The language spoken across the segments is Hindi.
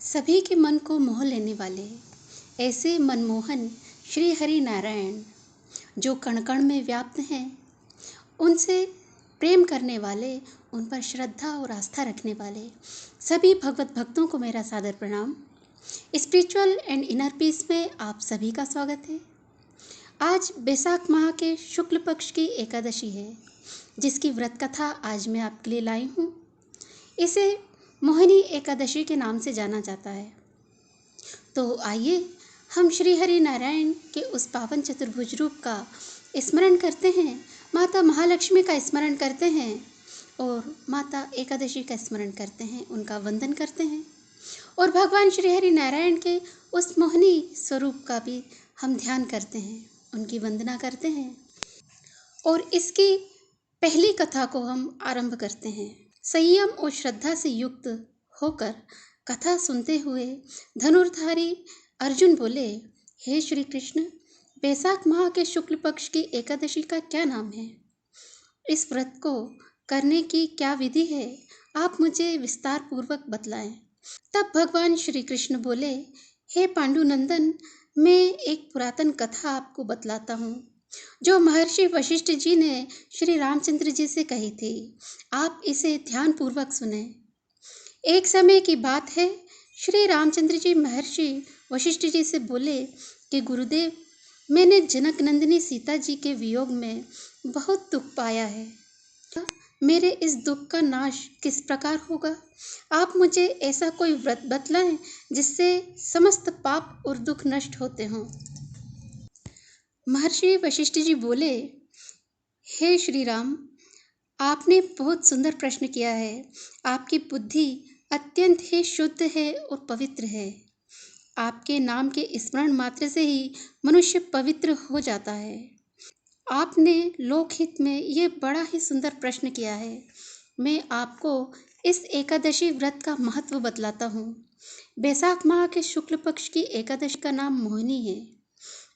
सभी के मन को मोह लेने वाले ऐसे मनमोहन श्री हरि नारायण जो कण कण में व्याप्त हैं, उनसे प्रेम करने वाले, उन पर श्रद्धा और आस्था रखने वाले सभी भगवत भक्तों को मेरा सादर प्रणाम। स्पिरिचुअल एंड इनर पीस में आप सभी का स्वागत है। आज बैसाख माह के शुक्ल पक्ष की एकादशी है, जिसकी व्रत कथा आज मैं आपके लिए लाई हूँ। इसे मोहिनी एकादशी के नाम से जाना जाता है। तो आइए हम श्री हरि नारायण के उस पावन चतुर्भुज रूप का स्मरण करते हैं, माता महालक्ष्मी का स्मरण करते हैं और माता एकादशी का स्मरण करते हैं, उनका वंदन करते हैं और भगवान श्री हरि नारायण के उस मोहिनी स्वरूप का भी हम ध्यान करते हैं, उनकी वंदना करते हैं। और इसकी पहली कथा को हम आरंभ करते हैं। संयम और श्रद्धा से युक्त होकर कथा सुनते हुए धनुर्धारी अर्जुन बोले, हे श्री कृष्ण, बैसाख माह के शुक्ल पक्ष की एकादशी का क्या नाम है? इस व्रत को करने की क्या विधि है? आप मुझे विस्तार पूर्वक बतलाएं। तब भगवान श्री कृष्ण बोले, हे पांडुनंदन, मैं एक पुरातन कथा आपको बतलाता हूँ जो महर्षि वशिष्ठ जी ने श्री रामचंद्र जी से कही थी। आप इसे ध्यान पूर्वक सुने। एक समय की बात है, श्री रामचंद्र जी महर्षि वशिष्ठ जी से बोले कि गुरुदेव, मैंने जनक नंदिनी सीता जी के वियोग में बहुत दुख पाया है। मेरे इस दुख का नाश किस प्रकार होगा? आप मुझे ऐसा कोई व्रत बतलाएं जिससे समस्त पाप और दुख नष्ट होते हों। महर्षि वशिष्ठ जी बोले, हे श्री राम, आपने बहुत सुंदर प्रश्न किया है। आपकी बुद्धि अत्यंत ही शुद्ध है और पवित्र है। आपके नाम के स्मरण मात्र से ही मनुष्य पवित्र हो जाता है। आपने लोकहित में ये बड़ा ही सुंदर प्रश्न किया है। मैं आपको इस एकादशी व्रत का महत्व बतलाता हूँ। बैसाख माह के शुक्ल पक्ष की एकादशी का नाम मोहिनी है।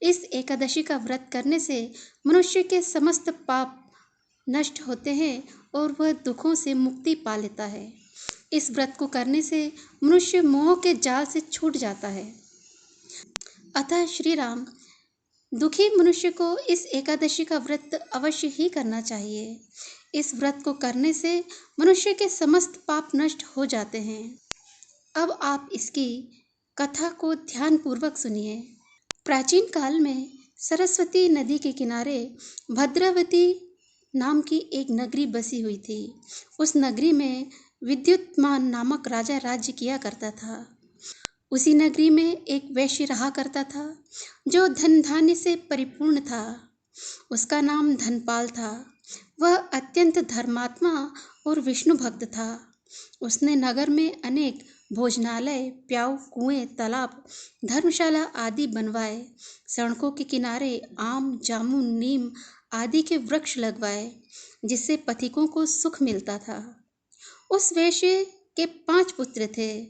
इस एकादशी का व्रत करने से मनुष्य के समस्त पाप नष्ट होते हैं और वह दुखों से मुक्ति पा लेता है। इस व्रत को करने से मनुष्य मोह के जाल से छूट जाता है। अतः श्री राम, दुखी मनुष्य को इस एकादशी का व्रत अवश्य ही करना चाहिए। इस व्रत को करने से मनुष्य के समस्त पाप नष्ट हो जाते हैं। अब आप इसकी कथा को ध्यान पूर्वक सुनिए। प्राचीन काल में सरस्वती नदी के किनारे भद्रावती नाम की एक नगरी बसी हुई थी। उस नगरी में विद्युत्मान नामक राजा राज्य किया करता था। उसी नगरी में एक वैश्य रहा करता था जो धन धान्य से परिपूर्ण था। उसका नाम धनपाल था। वह अत्यंत धर्मात्मा और विष्णु भक्त था। उसने नगर में अनेक भोजनालय, प्याऊ, कुएं, तालाब, धर्मशाला आदि बनवाए। सड़कों के किनारे आम, जामुन, नीम आदि के वृक्ष लगवाए, जिससे पथिकों को सुख मिलता था। उस वैश्य के 5 पुत्र थे,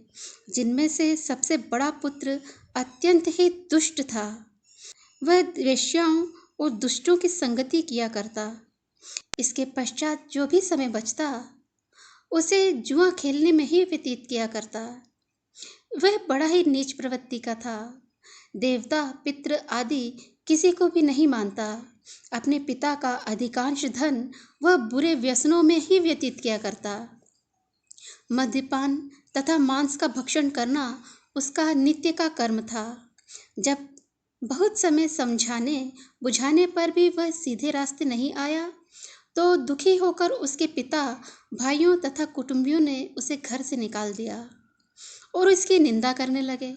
जिनमें से सबसे बड़ा पुत्र अत्यंत ही दुष्ट था। वह वेश्याओं और दुष्टों की संगति किया करता। इसके पश्चात जो भी समय बचता, उसे जुआ खेलने में ही व्यतीत किया करता। वह बड़ा ही नीच प्रवृत्ति का था। देवता, पितृ आदि किसी को भी नहीं मानता। अपने पिता का अधिकांश धन वह बुरे व्यसनों में ही व्यतीत किया करता। मद्यपान तथा मांस का भक्षण करना उसका नित्य का कर्म था। जब बहुत समय समझाने बुझाने पर भी वह सीधे रास्ते नहीं आया, तो दुखी होकर उसके पिता, भाइयों तथा कुटुंबियों ने उसे घर से निकाल दिया और इसकी निंदा करने लगे।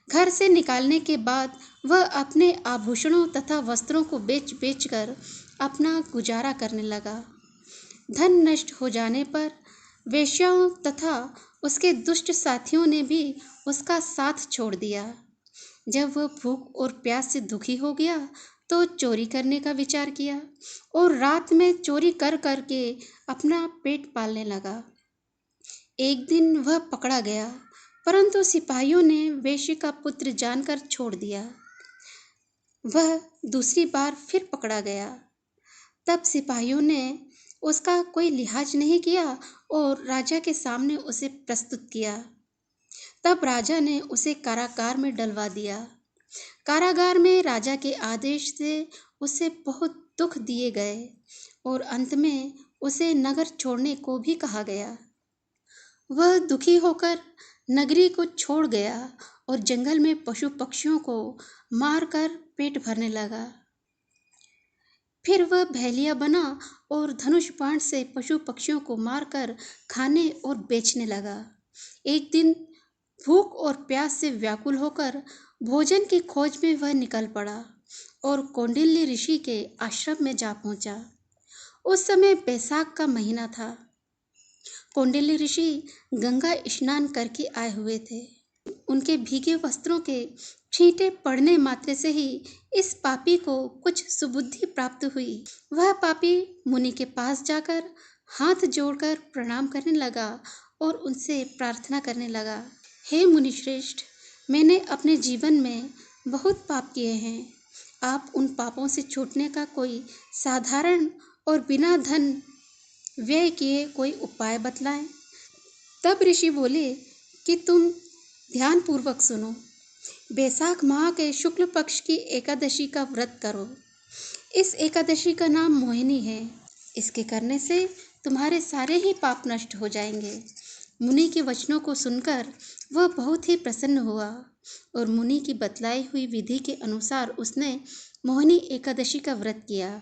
घर से निकालने के बाद वह अपने आभूषणों तथा वस्त्रों को बेच बेच कर अपना गुजारा करने लगा। धन नष्ट हो जाने पर वेश्याओं तथा उसके दुष्ट साथियों ने भी उसका साथ छोड़ दिया। जब वह भूख और प्यास से दुखी हो गया, तो चोरी करने का विचार किया और रात में चोरी कर कर के अपना पेट पालने लगा। एक दिन वह पकड़ा गया, परंतु सिपाहियों ने वेश्या का पुत्र जानकर छोड़ दिया। वह दूसरी बार फिर पकड़ा गया। तब सिपाहियों ने उसका कोई लिहाज नहीं किया और राजा के सामने उसे प्रस्तुत किया। तब राजा ने उसे कारागार में डलवा दिया। कारागार में राजा के आदेश से उसे बहुत दुख दिए गए और अंत में उसे नगर छोड़ने को भी कहा गया। वह दुखी होकर नगरी को छोड़ गया और जंगल में पशु पक्षियों को मारकर पेट भरने लगा। फिर वह भेलिया बना और धनुष बाण से पशु पक्षियों को मारकर खाने और बेचने लगा। एक दिन भूख और प्यास से व्याकुल होकर भोजन की खोज में वह निकल पड़ा और कौंडिल्य ऋषि के आश्रम में जा पहुंचा। उस समय बैसाख का महीना था। कौंडिल्य ऋषि गंगा स्नान करके आए हुए थे। उनके भीगे वस्त्रों के छींटे पड़ने मात्र से ही इस पापी को कुछ सुबुद्धि प्राप्त हुई। वह पापी मुनि के पास जाकर हाथ जोड़कर प्रणाम करने लगा और उनसे प्रार्थना करने लगा, हे मुनिश्रेष्ठ, मैंने अपने जीवन में बहुत पाप किए हैं। आप उन पापों से छूटने का कोई साधारण और बिना धन व्यय किए कोई उपाय बतलाएं। तब ऋषि बोले कि तुम ध्यानपूर्वक सुनो। बैसाख माह के शुक्ल पक्ष की एकादशी का व्रत करो। इस एकादशी का नाम मोहिनी है। इसके करने से तुम्हारे सारे ही पाप नष्ट हो जाएंगे। मुनि के वचनों को सुनकर वह बहुत ही प्रसन्न हुआ और मुनि की बतलाई हुई विधि के अनुसार उसने मोहिनी एकादशी का व्रत किया।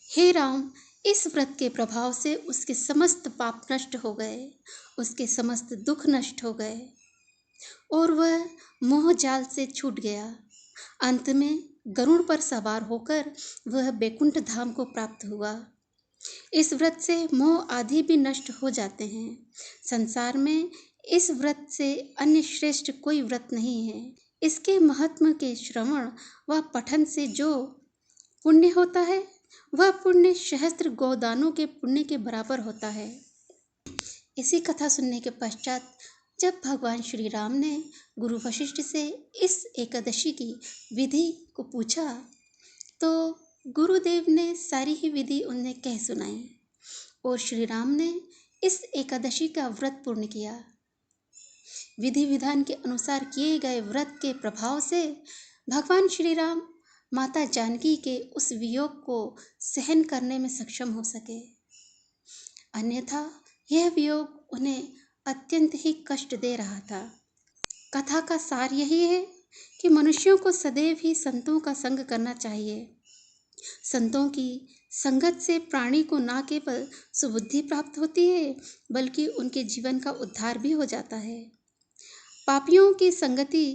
हे राम, इस व्रत के प्रभाव से उसके समस्त पाप नष्ट हो गए, उसके समस्त दुख नष्ट हो गए और वह मोह जाल से छूट गया। अंत में गरुड़ पर सवार होकर वह बैकुंठ धाम को प्राप्त हुआ। इस व्रत से मोह आदि भी नष्ट हो जाते हैं। संसार में इस व्रत से अन्य श्रेष्ठ कोई व्रत नहीं है। इसके महत्व के श्रवण व पठन से जो पुण्य होता है वह पुण्य सहस्त्र गोदानों के पुण्य के बराबर होता है। इसी कथा सुनने के पश्चात जब भगवान श्री राम ने गुरु वशिष्ठ से इस एकादशी की विधि को पूछा तो गुरुदेव ने सारी ही विधि उन्हें कह सुनाई और श्री राम ने इस एकादशी का व्रत पूर्ण किया। विधि विधान के अनुसार किए गए व्रत के प्रभाव से भगवान श्री राम माता जानकी के उस वियोग को सहन करने में सक्षम हो सके, अन्यथा यह वियोग उन्हें अत्यंत ही कष्ट दे रहा था। कथा का सार यही है कि मनुष्यों को सदैव ही संतों का संग करना चाहिए। संतों की संगत से प्राणी को न केवल सुबुद्धि प्राप्त होती है बल्कि उनके जीवन का उद्धार भी हो जाता है। पापियों की संगति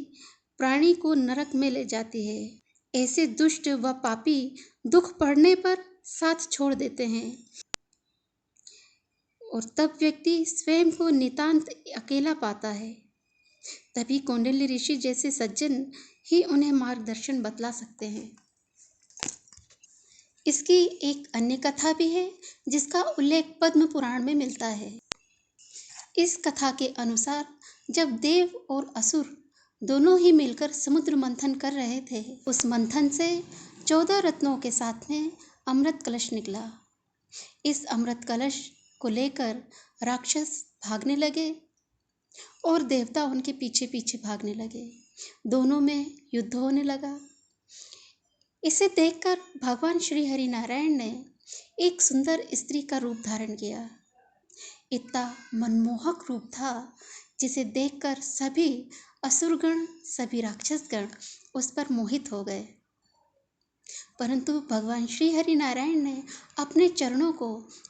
प्राणी को नरक में ले जाती है। ऐसे दुष्ट व पापी दुख पड़ने पर साथ छोड़ देते हैं और तब व्यक्ति स्वयं को नितांत अकेला पाता है। तभी कौंडिल्य ऋषि जैसे सज्जन ही उन्हें मार्गदर्शन बतला सकते हैं। इसकी एक अन्य कथा भी है जिसका उल्लेख पद्म पुराण में मिलता है। इस कथा के अनुसार जब देव और असुर दोनों ही मिलकर समुद्र मंथन कर रहे थे, उस मंथन से 14 रत्नों के साथ में अमृत कलश निकला। इस अमृत कलश को लेकर राक्षस भागने लगे और देवता उनके पीछे पीछे भागने लगे। दोनों में युद्ध होने लगा। इसे देखकर भगवान श्री हरि नारायण ने एक सुंदर स्त्री का रूप धारण किया। इतना मनमोहक रूप था जिसे देखकर सभी असुरगण, सभी राक्षसगण उस पर मोहित हो गए। परंतु भगवान श्री हरि नारायण ने अपने चरणों को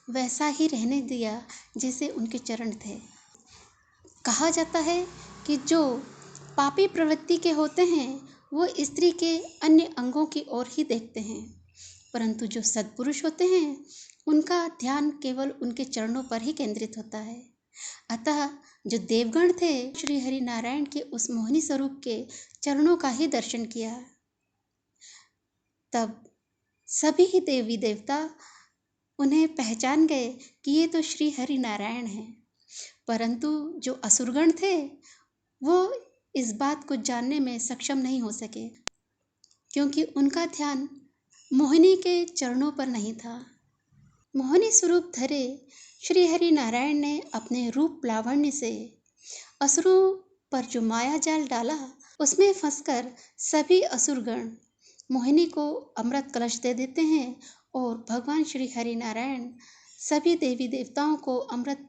वैसा ही रहने दिया जैसे उनके चरण थे। कहा जाता है कि जो पापी प्रवृत्ति के होते हैं वो स्त्री के अन्य अंगों की ओर ही देखते हैं, परंतु जो सद्पुरुष होते हैं उनका ध्यान केवल उनके चरणों पर ही केंद्रित होता है। अतः जो देवगण थे श्री हरि नारायण के उस मोहिनी स्वरूप के चरणों का ही दर्शन किया। तब सभी ही देवी देवता उन्हें पहचान गए कि ये तो श्री हरि नारायण हैं, परंतु जो असुरगण थे वो इस बात को जानने में सक्षम नहीं हो सके क्योंकि उनका ध्यान मोहिनी के चरणों पर नहीं था। मोहिनी स्वरूप धरे श्री हरि नारायण ने अपने रूप लावण्य से असुरों पर जो माया जाल डाला, उसमें फंसकर सभी असुरगण मोहिनी को अमृत कलश दे देते हैं और भगवान श्री हरि नारायण सभी देवी देवताओं को अमृत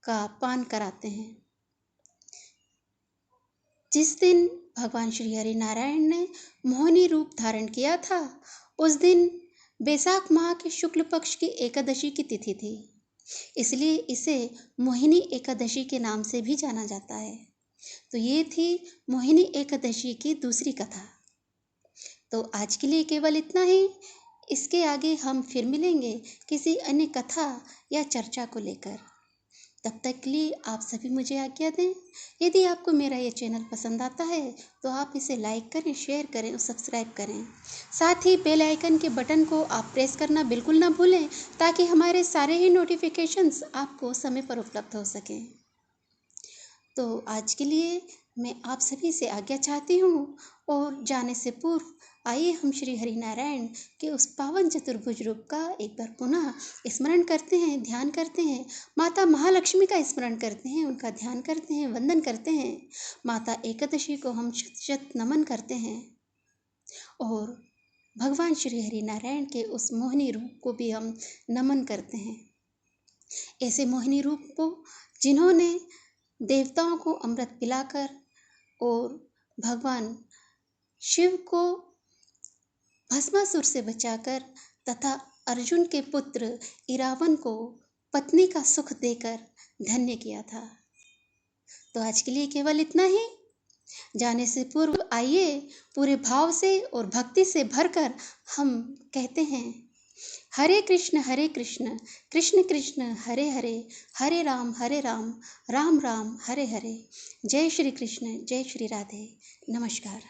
का पान कराते हैं। जिस दिन भगवान श्री हरि नारायण ने मोहिनी रूप धारण किया था, उस दिन बैसाख माह के शुक्ल पक्ष की एकादशी की तिथि थी, इसलिए इसे मोहिनी एकादशी के नाम से भी जाना जाता है। तो ये थी मोहिनी एकादशी की दूसरी कथा। तो आज के लिए केवल इतना ही। इसके आगे हम फिर मिलेंगे किसी अन्य कथा या चर्चा को लेकर। तब तक के लिए आप सभी मुझे आज्ञा दें। यदि आपको मेरा ये चैनल पसंद आता है तो आप इसे लाइक करें, शेयर करें और सब्सक्राइब करें। साथ ही बेल आइकन के बटन को आप प्रेस करना बिल्कुल ना भूलें, ताकि हमारे सारे ही नोटिफिकेशंस आपको समय पर उपलब्ध हो सकें। तो आज के लिए मैं आप सभी से आज्ञा चाहती हूँ, और जाने से पूर्व आइए हम श्री हरि नारायण के उस पावन चतुर्भुज रूप का एक बार पुनः स्मरण करते हैं, ध्यान करते हैं। माता महालक्ष्मी का स्मरण करते हैं, उनका ध्यान करते हैं, वंदन करते हैं। माता एकादशी को हम शत शत नमन करते हैं, और भगवान श्री हरि नारायण के उस मोहिनी रूप को भी हम नमन करते हैं। ऐसे मोहिनी रूप को जिन्होंने देवताओं को अमृत पिलाकर और भगवान शिव को भस्मासुर से बचाकर तथा अर्जुन के पुत्र इरावन को पत्नी का सुख देकर धन्य किया था। तो आज के लिए केवल इतना ही। जाने से पूर्व आइए पूरे भाव से और भक्ति से भरकर हम कहते हैं, हरे कृष्ण कृष्ण कृष्ण हरे हरे, हरे राम राम राम हरे हरे। जय श्री कृष्ण, जय श्री राधे। नमस्कार।